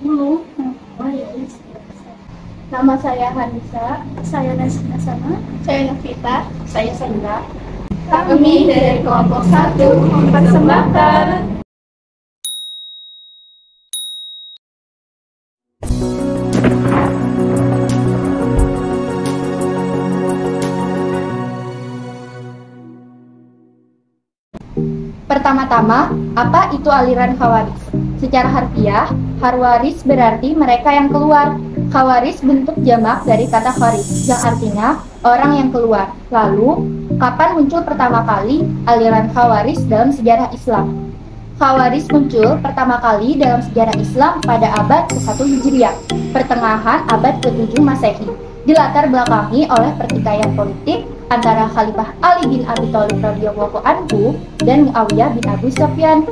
dulu. Nama saya Hanisa, saya Nasina Sama, saya Novita, saya Sandra. Kami dari kelompok 1 mempersembahkan Pertama-tama, apa itu aliran Khawarij? Secara harfiah, Khawarij berarti mereka yang keluar. Khawarij bentuk jamak dari kata kharij, yang artinya orang yang keluar. Lalu, kapan muncul pertama kali aliran Khawarij dalam sejarah Islam? Khawarij muncul pertama kali dalam sejarah Islam pada abad ke-1 Hijriah, pertengahan abad ke-7 Masehi, dilatar belakangi oleh pertikaian politik antara Khalifah Ali bin Abi Thalib radhiyallahu anhu dan Muawiyah bin Abu Sufyan.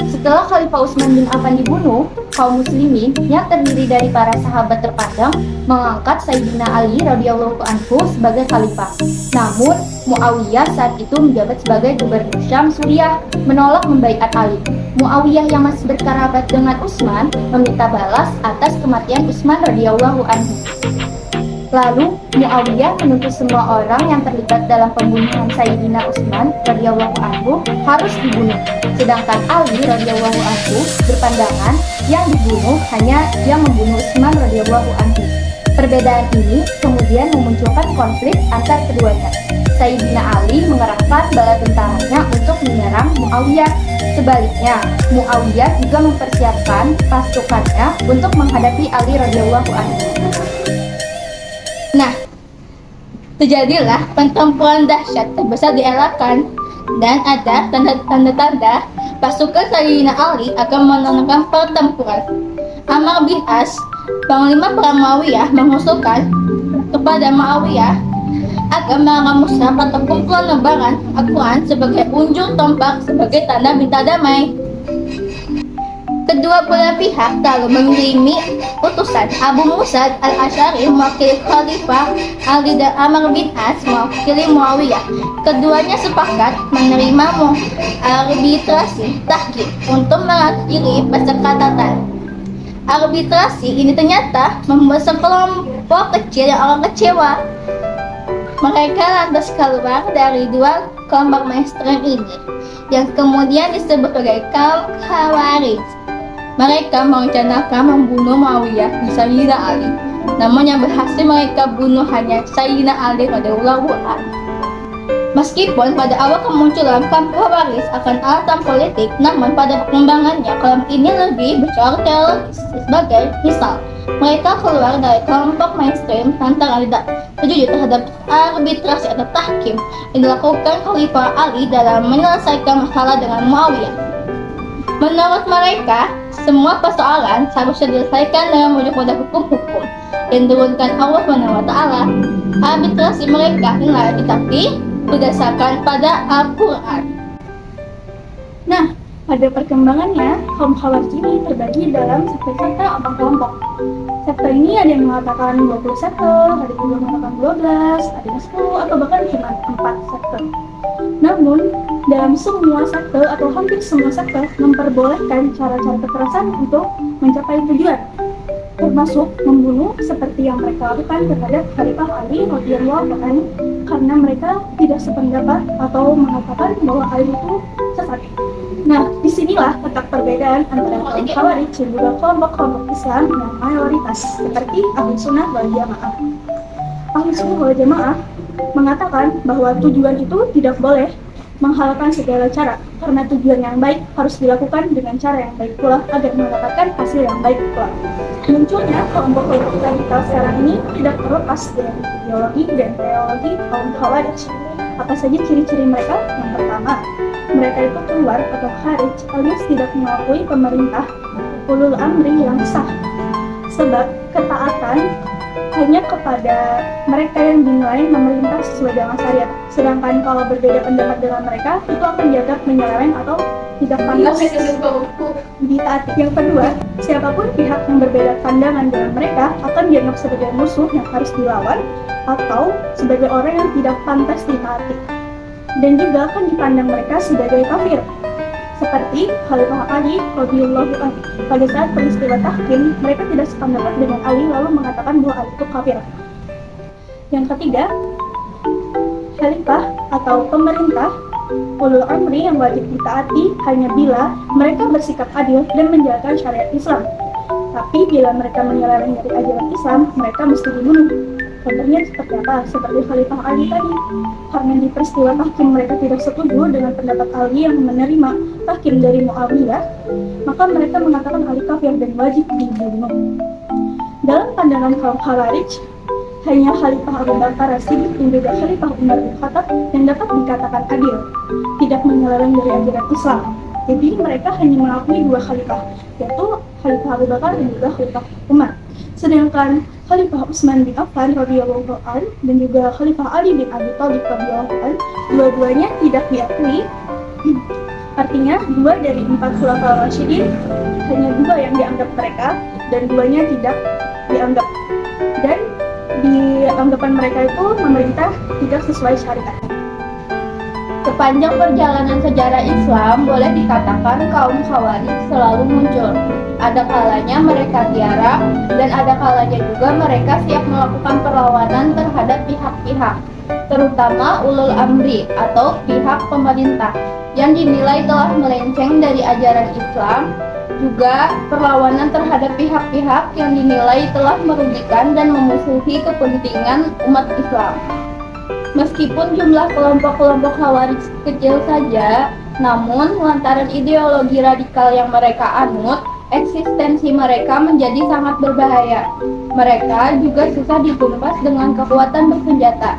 Setelah Khalifah Utsman bin Affan dibunuh, kaum muslimin yang terdiri dari para sahabat terpandang mengangkat Sayyidina Ali radhiyallahu anhu sebagai khalifah. Namun, Muawiyah saat itu menjabat sebagai gubernur Syam Suriah, menolak membaiat Ali. Muawiyah yang masih berkerabat dengan Utsman meminta balas atas kematian Utsman radhiyallahu anhu. Lalu, Muawiyah menuntut semua orang yang terlibat dalam pembunuhan Sayyidina Utsman radhiyallahu anhu harus dibunuh. Sedangkan Ali radhiyallahu anhu berpandangan yang dibunuh hanya yang membunuh Utsman radhiyallahu anhu. Perbedaan ini kemudian memunculkan konflik antar keduanya. Sayyidina Ali mengerahkan bala tentaranya untuk menyerang Muawiyah. Sebaliknya, Muawiyah juga mempersiapkan pasukannya untuk menghadapi Ali radhiyallahu anhu. Nah, terjadilah pertempuran dahsyat terbesar dielakkan dan ada tanda-tanda pasukan Sayyidina Ali akan menenangkan pertempuran. Amr bin As, panglima perang Muawiyah, mengusulkan kepada Muawiyah agar mengamuskan pertempuran lembaran Al-Quran sebagai unjuk tombak sebagai tanda minta damai. Kedua belah pihak lalu mengirimi utusan. Abu Musa al-Asy'ari mewakili Khalifah Ali dan Amr bin As mewakili Muawiyah. Keduanya sepakat menerima arbitrasi tahkim untuk mengakhiri persekongkolan. Arbitrasi ini ternyata membuat sekelompok kecil yang orang kecewa. Mereka lantas keluar dari dua kelompok mainstream ini, yang kemudian disebut sebagai kaum Khawarij. Mereka merencanakan membunuh Muawiyah dan Sayyidina Ali. Namun yang berhasil mereka bunuh hanya Sayyidina Ali radhiyallahu anhu. Meskipun pada awal kemunculan kaum Khawarij akan alasan politik, namun pada perkembangannya kelompok ini lebih bercorak teologis. Sebagai misal, mereka keluar dari kelompok mainstream lantaran tidak setuju terhadap arbitrasi atau tahkim yang dilakukan Khalifah Ali dalam menyelesaikan masalah dengan Muawiyah. Menurut mereka, semua persoalan seharusnya diselesaikan dengan merujuk pada hukum-hukum yang diturunkan Allah SWT. Arbitrasi mereka dinilai tapi berdasarkan pada Al-Quran. Nah, pada perkembangannya, kaum Khawarij ini terbagi dalam sekte-sekte atau kelompok. Sekte ini ada yang mengatakan 20 sekte, ada juga yang mengatakan 12, ada yang 10, atau bahkan cuma 4 sekte. Namun, dalam semua sekte atau hampir semua sekte memperbolehkan cara-cara kekerasan untuk mencapai tujuan, termasuk membunuh seperti yang mereka lakukan terhadap Khalifah Ali radhiyallahu anhu karena mereka tidak sependapat atau mengatakan bahwa Ali itu sesat. Nah, disinilah letak perbedaan antara kaum Khawarij dan juga kelompok-kelompok Islam yang mayoritas seperti Ahlus Sunnah wal Jamaah. Ahlus Sunnah wal Jamaah mengatakan bahwa tujuan itu tidak boleh menghalalkan segala cara, karena tujuan yang baik harus dilakukan dengan cara yang baik pula agar mendapatkan hasil yang baik pula. Munculnya kelompok-kelompok radikal sekarang ini tidak terlepas dari ideologi dan teologi kaum Khawarij. Apa saja ciri-ciri mereka? Yang pertama, mereka itu keluar atau kharij alias tidak mengakui pemerintah ulul amri yang sah, sebab ketaatan hanya kepada mereka yang dinilai memerintah sesuai dengan syariat. Sedangkan kalau berbeda pendapat dengan mereka, itu akan dianggap menyeleweng atau tidak pantas ditaati. Yang kedua, siapapun pihak yang berbeda pandangan dengan mereka akan dianggap sebagai musuh yang harus dilawan atau sebagai orang yang tidak pantas ditaati, dan juga akan dipandang mereka sebagai kafir. Seperti Khalifah Ali radhiyallahu anhu. Pada saat peristiwa tahkim, mereka tidak sependapat dengan Ali lalu mengatakan bahwa Ali itu kafir. Yang ketiga, khalifah atau pemerintah ulul amri yang wajib ditaati hanya bila mereka bersikap adil dan menjalankan syariat Islam. Tapi bila mereka menyeleweng dari ajaran Islam, mereka mesti dibunuh. Contohnya seperti apa? Seperti Khalifah Ali tadi. Karena di peristiwa tahkim mereka tidak setuju dengan pendapat Ali yang menerima tahkim dari Muawiyah, maka mereka mengatakan Ali kafir dan wajib dibunuh. Dalam pandangan kaum Khawarij, hanya Khalifah Abu Bakar As-Siddiq dan juga Khalifah Umar bin Khattab yang dapat dikatakan adil, tidak menyeleweng dari ajaran Islam. Jadi mereka hanya mengakui dua khalifah, yaitu Khalifah Abu Bakar dan juga Khalifah Umar. Sedangkan Khalifah Utsman bin Affan radhiyallahu anhu dan juga Khalifah Ali bin Abi Thalib radhiyallahu anhu, dua-duanya tidak diakui. Artinya, 2 dari 4 Khulafaur Rasyidin hanya 2 yang dianggap mereka dan 2-nya tidak dianggap. Dan di anggapan mereka itu pemerintah tidak sesuai syariat. Sepanjang perjalanan sejarah Islam, boleh dikatakan kaum Khawarij selalu muncul. Ada kalanya mereka tiarap, dan ada kalanya juga mereka siap melakukan perlawanan terhadap pihak-pihak, terutama ulul amri atau pihak pemerintah, yang dinilai telah melenceng dari ajaran Islam. Juga perlawanan terhadap pihak-pihak yang dinilai telah merugikan dan memusuhi kepentingan umat Islam. Meskipun jumlah kelompok-kelompok Khawarij kecil saja, namun lantaran ideologi radikal yang mereka anut, eksistensi mereka menjadi sangat berbahaya. Mereka juga susah ditumpas dengan kekuatan bersenjata.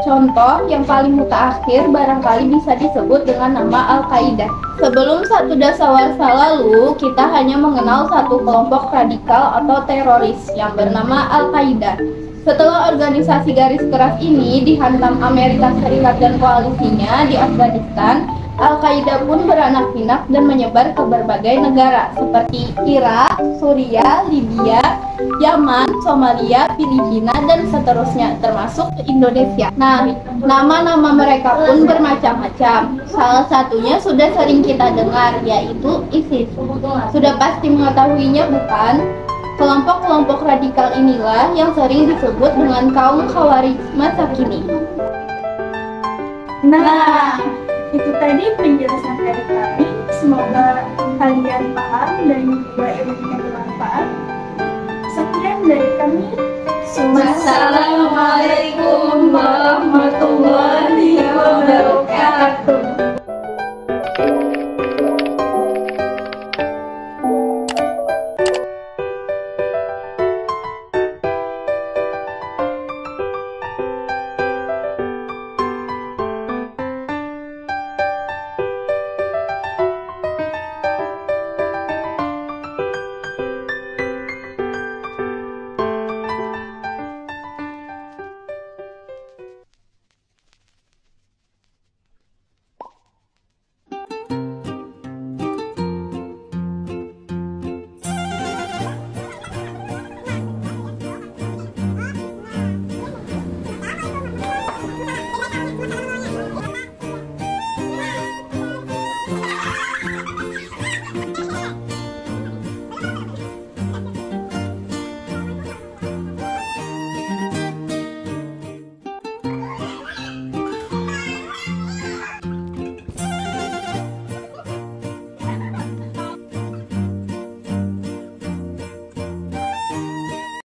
Contoh yang paling mutaakhir barangkali bisa disebut dengan nama Al-Qaeda. Sebelum 1 dasawarsa lalu, kita hanya mengenal satu kelompok radikal atau teroris yang bernama Al-Qaeda. Setelah organisasi garis keras ini dihantam Amerika Serikat dan koalisinya di Afghanistan, Al-Qaeda pun beranak pinak dan menyebar ke berbagai negara seperti Irak, Suriah, Libya, Yaman, Somalia, Filipina, dan seterusnya, termasuk Indonesia. Nah, nama-nama mereka pun bermacam-macam. Salah satunya sudah sering kita dengar, yaitu ISIS. Sudah pasti mengetahuinya, bukan? Kelompok-kelompok radikal inilah yang sering disebut dengan kaum Khawarij masa kini. Nah, itu tadi penjelasan dari kami. Semoga kalian paham dan juga ilmunya bermanfaat. Sekian dari kami. Wassalamualaikum warahmatullahi